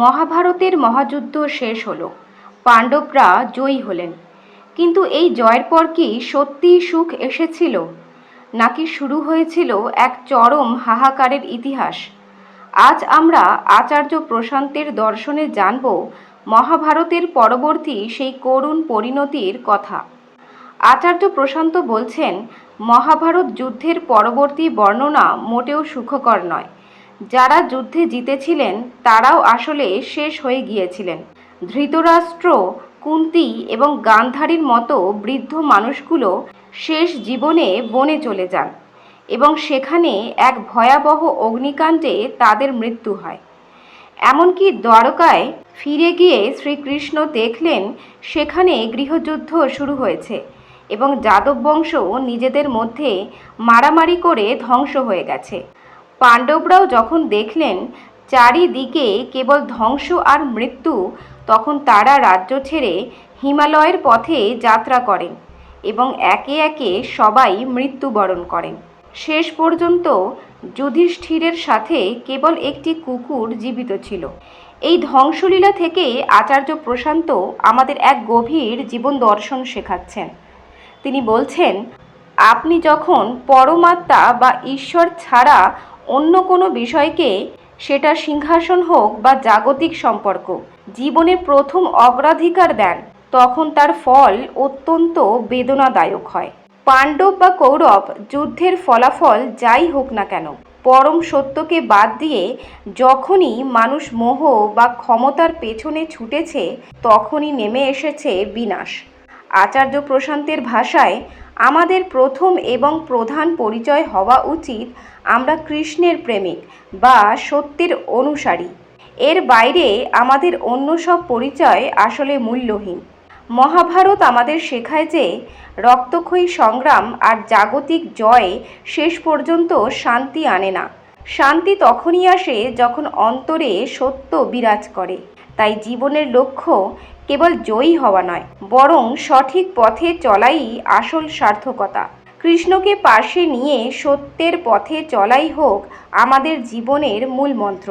মহাভারতের মহাযুদ্ধ শেষ হলো, পাণ্ডবরা জয়ী হলেন। কিন্তু এই জয়ের পর কি সত্যিই সুখ এসেছিল, নাকি শুরু হয়েছিল এক চরম হাহাকারের ইতিহাস? আজ আমরা আচার্য প্রশান্তের দর্শনে জানব মহাভারতের পরবর্তী সেই করুণ পরিণতির কথা। আচার্য প্রশান্ত বলছেন, মহাভারত যুদ্ধের পরবর্তী বর্ণনা মোটেও সুখকর নয়। যারা যুদ্ধে জিতেছিলেন তারাও আসলে শেষ হয়ে গিয়েছিলেন। ধৃতরাষ্ট্র, কুন্তী এবং গান্ধারীর মতো বৃদ্ধ মানুষগুলো শেষ জীবনে বনে চলে যান এবং সেখানে এক ভয়াবহ অগ্নিকাণ্ডে তাদের মৃত্যু হয়। এমনকি দ্বারকায় ফিরে গিয়ে শ্রীকৃষ্ণ দেখলেন সেখানে গৃহযুদ্ধ শুরু হয়েছে এবং যাদব বংশ নিজেদের মধ্যে মারামারি করে ধ্বংস হয়ে গেছে। পাণ্ডবরাও যখন দেখলেন চারিদিকে কেবল ধ্বংস আর মৃত্যু, তখন তারা রাজ্য ছেড়ে হিমালয়ের পথে যাত্রা করেন এবং একে একে সবাই মৃত্যুবরণ করেন। শেষ পর্যন্ত যুধিষ্ঠিরের সাথে কেবল একটি কুকুর জীবিত ছিল। এই ধ্বংসলীলা থেকে আচার্য প্রশান্ত আমাদের এক গভীর জীবন দর্শন শেখাচ্ছেন। তিনি বলছেন, আপনি যখন পরমাত্মা বা ঈশ্বর ছাড়া অন্য কোনো বিষয়কে, সেটা সিংহাসন হোক বা জাগতিক সম্পর্ক, জীবনের প্রথম অগ্রাধিকার দেন, তখন তার ফল অত্যন্ত বেদনাদায়ক হয়। পাণ্ডব বা কৌরব যুদ্ধের ফলাফল যাই হোক না কেন, পরম সত্যকে বাদ দিয়ে যখনই মানুষ মোহ বা ক্ষমতার পেছনে ছুটেছে, তখনই নেমে এসেছে বিনাশ। আচার্য প্রশান্তের ভাষায়, আমাদের প্রথম এবং প্রধান পরিচয় হওয়া উচিত আমরা কৃষ্ণের প্রেমিক বা সত্যের অনুসারী। এর বাইরে আমাদের অন্য সব পরিচয় আসলে মূল্যহীন। মহাভারত আমাদের শেখায় যে রক্তক্ষয়ী সংগ্রাম আর জাগতিক জয় শেষ পর্যন্ত শান্তি আনে না। শান্তি তখনই আসে যখন অন্তরে সত্য বিরাজ করে। তাই জীবনের লক্ষ্য কেবল জয়ী হওয়া নয়, বরং সঠিক পথে চলাই আসল সার্থকতা। কৃষ্ণকে পাশে নিয়ে সত্যের পথে চলাই হোক আমাদের জীবনের মূল মন্ত্র।